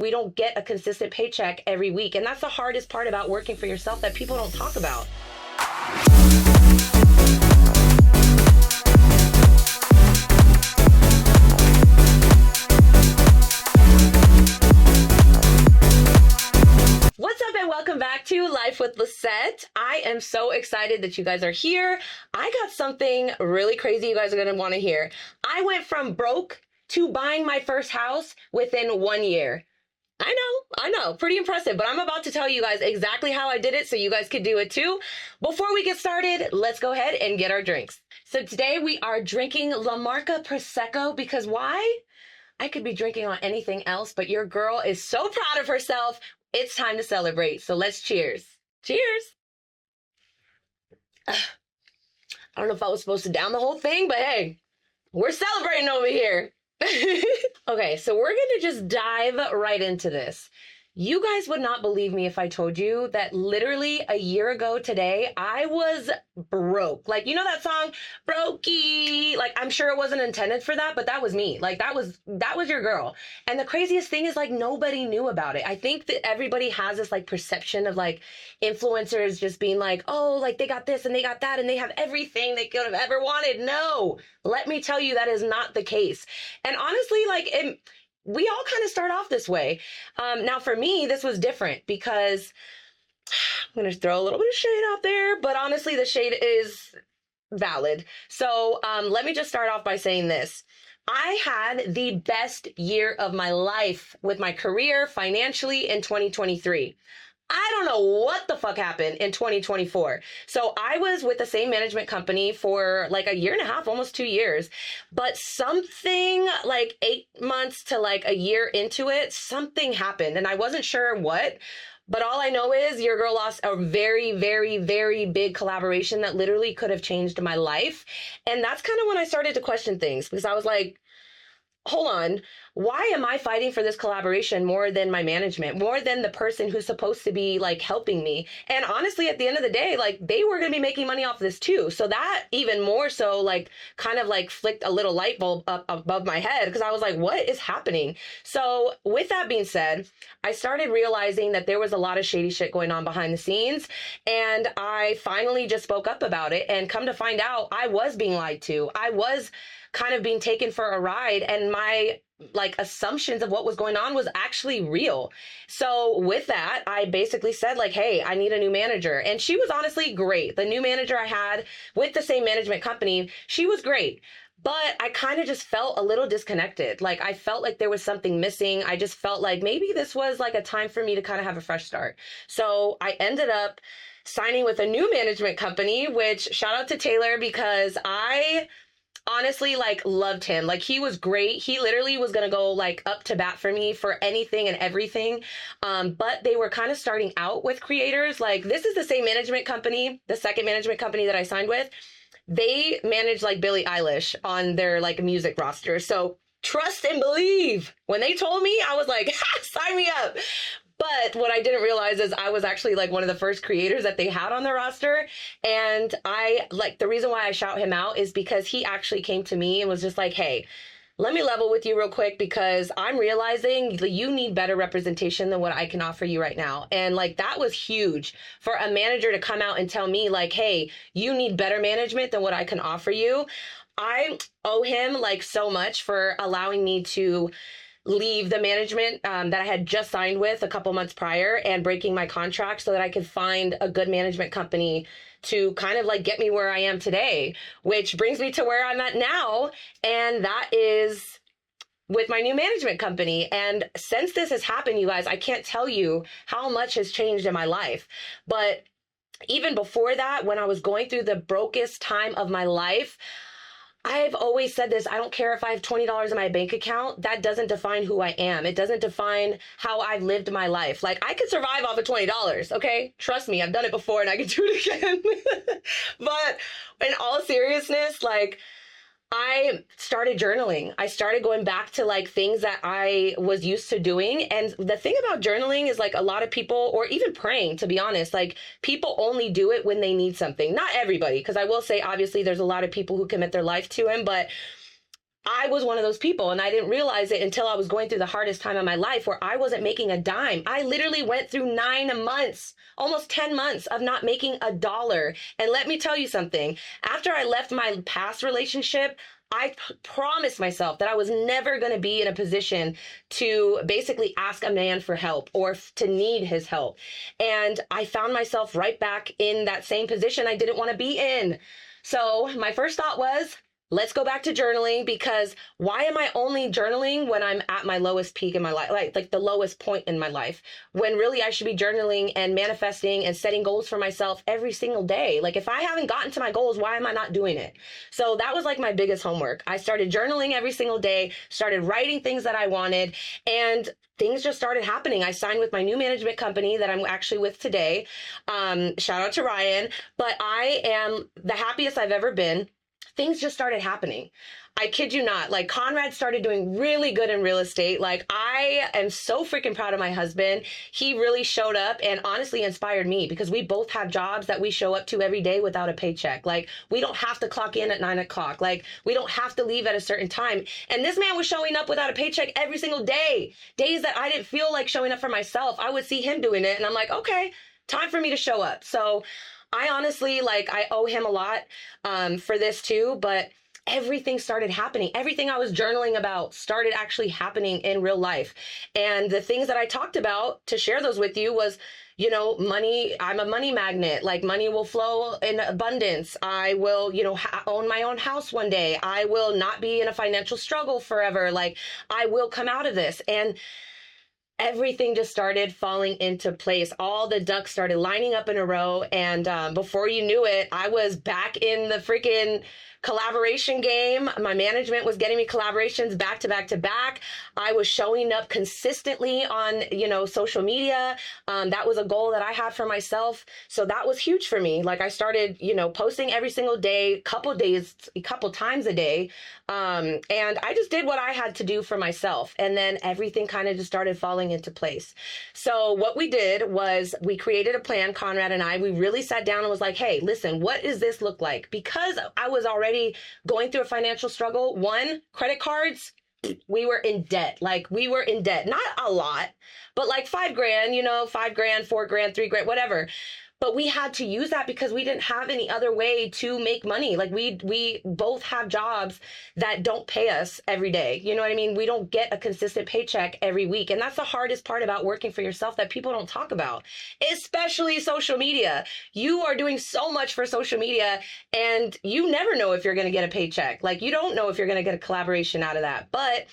We don't get a consistent paycheck every week. And that's the hardest part about working for yourself that people don't talk about. What's up and welcome back to Life with Lycette. I am so excited that you guys are here. I got something really crazy you guys are going to want to hear. I went from broke to buying my first house within 1 year. I know, pretty impressive, but I'm about to tell you guys exactly how I did it so you guys could do it too. Before we get started, let's go ahead and get our drinks. So today we are drinking La Marca Prosecco because why? I could be drinking on anything else, but your girl is so proud of herself. It's time to celebrate. So let's cheers. Cheers. I don't know if I was supposed to down the whole thing, but hey, we're celebrating over here. Okay, so we're gonna just dive right into this. You guys would not believe me if I told you that literally a year ago today, I was broke. Like, you know that song, Brokey? Like, I'm sure it wasn't intended for that, but that was me. Like, that was your girl. And the craziest thing is, like, nobody knew about it. I think that everybody has this, like, perception of, like, influencers just being like, oh, like, they got this and they got that and they have everything they could have ever wanted. No, let me tell you, that is not the case. And honestly, like, we all kind of start off this way. Now, for me, this was different because I'm going to throw a little bit of shade out there, but honestly, the shade is valid. So let me just start off by saying this. I had the best year of my life with my career financially in 2023. I don't know what the fuck happened in 2024. So I was with the same management company for like a year and a half, almost 2 years. But something like 8 months to like a year into it, something happened. And I wasn't sure what. But all I know is your girl lost a very, very, very big collaboration that literally could have changed my life. And that's kind of when I started to question things because I was like, hold on, why am I fighting for this collaboration more than my management, more than the person who's supposed to be like helping me? And honestly, at the end of the day, like they were going to be making money off this too. So that even more so like kind of like flicked a little light bulb up above my head because I was like, what is happening? So with that being said, I started realizing that there was a lot of shady shit going on behind the scenes. And I finally just spoke up about it and come to find out I was being lied to. I was kind of being taken for a ride and my like assumptions of what was going on was actually real. So with that, I basically said like, hey, I need a new manager. And she was honestly great. The new manager I had with the same management company, she was great. But I kind of just felt a little disconnected. Like I felt like there was something missing. I just felt like maybe this was like a time for me to kind of have a fresh start. So I ended up signing with a new management company, which shout out to Taylor because I honestly like loved him. Like he was great. He literally was going to go like up to bat for me for anything and everything. But they were kind of starting out with creators. Like this is the same management company, the second management company that I signed with. They manage like Billie Eilish on their like music roster. So trust and believe. When they told me, I was like, sign me up. But what I didn't realize is I was actually like one of the first creators that they had on their roster. And I like the reason why I shout him out is because he actually came to me and was just like, hey, let me level with you real quick because I'm realizing you need better representation than what I can offer you right now. And like that was huge for a manager to come out and tell me like, hey, you need better management than what I can offer you. I owe him like so much for allowing me to leave the management that I had just signed with a couple months prior and breaking my contract so that I could find a good management company to kind of like get me where I am today, which brings me to where I'm at now. And that is with my new management company. And since this has happened, you guys, I can't tell you how much has changed in my life. But even before that, when I was going through the brokest time of my life, I've always said this, I don't care if I have $20 in my bank account, that doesn't define who I am. It doesn't define how I've lived my life. Like, I could survive off of $20, okay? Trust me, I've done it before and I can do it again. But in all seriousness, like, I started journaling. I started going back to like things that I was used to doing. And the thing about journaling is like a lot of people, or even praying, to be honest, like people only do it when they need something. Not everybody, because I will say, obviously, there's a lot of people who commit their life to him, but I was one of those people, and I didn't realize it until I was going through the hardest time of my life where I wasn't making a dime. I literally went through 9 months, almost 10 months of not making a dollar. And let me tell you something, after I left my past relationship, I promised myself that I was never going to be in a position to basically ask a man for help or to need his help. And I found myself right back in that same position I didn't want to be in. So my first thought was, let's go back to journaling, because why am I only journaling when I'm at my lowest peak in my life, like the lowest point in my life, when really I should be journaling and manifesting and setting goals for myself every single day? Like if I haven't gotten to my goals, why am I not doing it? So that was like my biggest homework. I started journaling every single day, started writing things that I wanted, and things just started happening. I signed with my new management company that I'm actually with today. Shout out to Ryan. But I am the happiest I've ever been. Things just started happening. I kid you not. Like Conrad started doing really good in real estate. Like I am so freaking proud of my husband. He really showed up and honestly inspired me, because we both have jobs that we show up to every day without a paycheck. Like we don't have to clock in at 9 o'clock. Like we don't have to leave at a certain time. And this man was showing up without a paycheck every single day. Days that I didn't feel like showing up for myself, I would see him doing it. And I'm like, okay, time for me to show up. So I honestly, like, I owe him a lot for this too, but everything started happening. Everything I was journaling about started actually happening in real life. And the things that I talked about to share those with you was, you know, money. I'm a money magnet. Like money will flow in abundance. I will, you know, own my own house one day. I will not be in a financial struggle forever. Like I will come out of this. And everything just started falling into place. All the ducks started lining up in a row. And before you knew it, I was back in the freaking collaboration game. My management was getting me collaborations back to back to back. I was showing up consistently on, you know, social media. That was a goal that I had for myself. So that was huge for me. Like I started, you know, posting every single day, couple times a day. And I just did what I had to do for myself. And then everything kind of just started falling into place. So what we did was we created a plan, Conrad and I. We really sat down and was like, hey, listen, what does this look like? Because I was already going through a financial struggle. One, credit cards, we were in debt. Like we were in debt, not a lot, but like $5,000, you know, $5,000, $4,000, $3,000, whatever. But we had to use that because we didn't have any other way to make money. Like we both have jobs that don't pay us every day. You know what I mean? We don't get a consistent paycheck every week. And that's the hardest part about working for yourself that people don't talk about, especially social media. You are doing so much for social media and you never know if you're going to get a paycheck. Like you don't know if you're going to get a collaboration out of that. But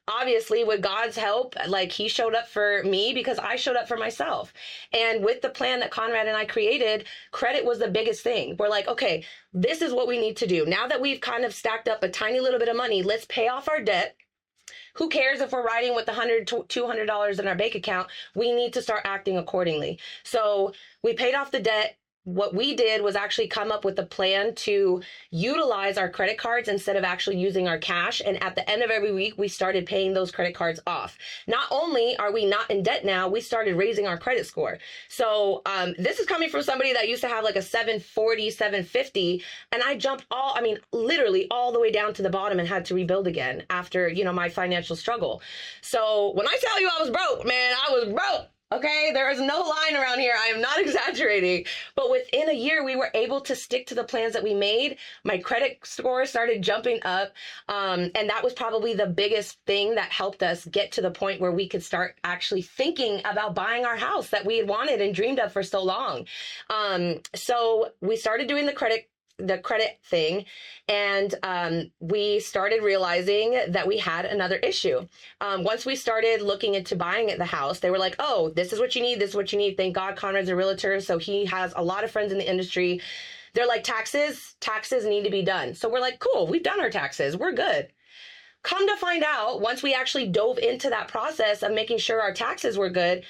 obviously with God's help, like he showed up for me because I showed up for myself. And with the plan that Conrad and I created, credit was the biggest thing. We're like, okay, this is what we need to do. Now that we've kind of stacked up a tiny little bit of money, let's pay off our debt. Who cares if we're riding with $100, $200 in our bank account? We need to start acting accordingly. So we paid off the debt. What we did was actually come up with a plan to utilize our credit cards instead of actually using our cash. And at the end of every week, we started paying those credit cards off. Not only are we not in debt now, we started raising our credit score. So this is coming from somebody that used to have like a 740, 750. And I jumped literally all the way down to the bottom and had to rebuild again after, you know, my financial struggle. So when I tell you I was broke, man, I was broke. Okay, there is no line around here. I am not exaggerating. But within a year, we were able to stick to the plans that we made. My credit score started jumping up. And that was probably the biggest thing that helped us get to the point where we could start actually thinking about buying our house that we had wanted and dreamed of for so long. So we started doing the credit thing. And we started realizing that we had another issue. Once we started looking into buying at the house, they were like, oh, this is what you need. This is what you need. Thank God Conrad's a realtor. So he has a lot of friends in the industry. They're like, taxes need to be done. So we're like, cool, we've done our taxes. We're good. Come to find out, once we actually dove into that process of making sure our taxes were good,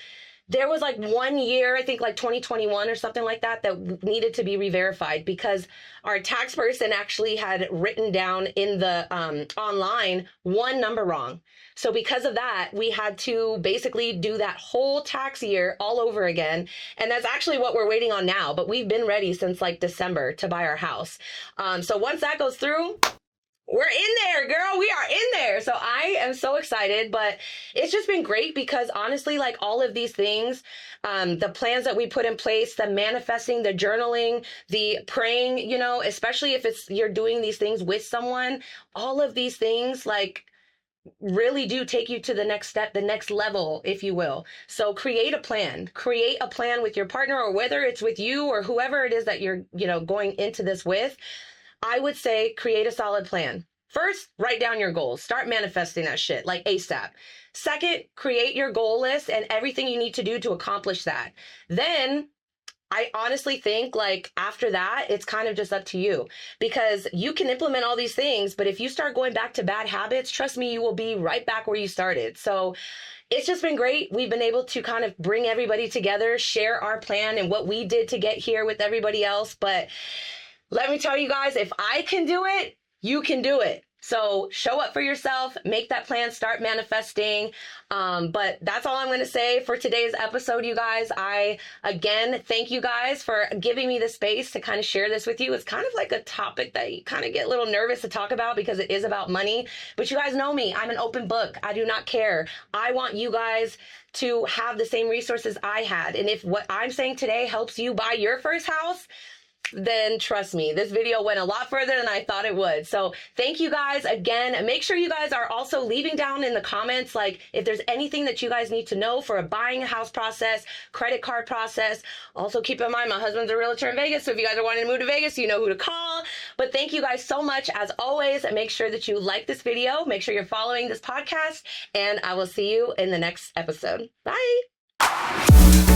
there was like 1 year, I think like 2021 or something like that, that needed to be re-verified because our tax person actually had written down in the online one number wrong. So because of that, we had to basically do that whole tax year all over again. And that's actually what we're waiting on now. But we've been ready since like December to buy our house. So once that goes through, we're in there, girl. We are in there. So I am so excited, but it's just been great because honestly, like all of these things, the plans that we put in place, the manifesting, the journaling, the praying, you know, especially if you're doing these things with someone, all of these things like really do take you to the next step, the next level, if you will. So create a plan with your partner, or whether it's with you or whoever it is that you're, you know, going into this with. I would say create a solid plan. First, write down your goals. Start manifesting that shit like ASAP. Second, create your goal list and everything you need to do to accomplish that. Then I honestly think like after that, it's kind of just up to you, because you can implement all these things, but if you start going back to bad habits, trust me, you will be right back where you started. So it's just been great. We've been able to kind of bring everybody together, share our plan and what we did to get here with everybody else. But let me tell you guys, if I can do it, you can do it. So show up for yourself, make that plan, start manifesting. But that's all I'm going to say for today's episode, you guys. I, again, thank you guys for giving me the space to kind of share this with you. It's kind of like a topic that you kind of get a little nervous to talk about because it is about money. But you guys know me. I'm an open book. I do not care. I want you guys to have the same resources I had. And if what I'm saying today helps you buy your first house, then trust me, this video went a lot further than I thought it would. So thank you guys again. Make sure you guys are also leaving down in the comments, like if there's anything that you guys need to know for a buying a house process, credit card process. Also keep in mind, my husband's a realtor in Vegas. So if you guys are wanting to move to Vegas, you know who to call. But thank you guys so much. As always, make sure that you like this video. Make sure you're following this podcast, and I will see you in the next episode. Bye.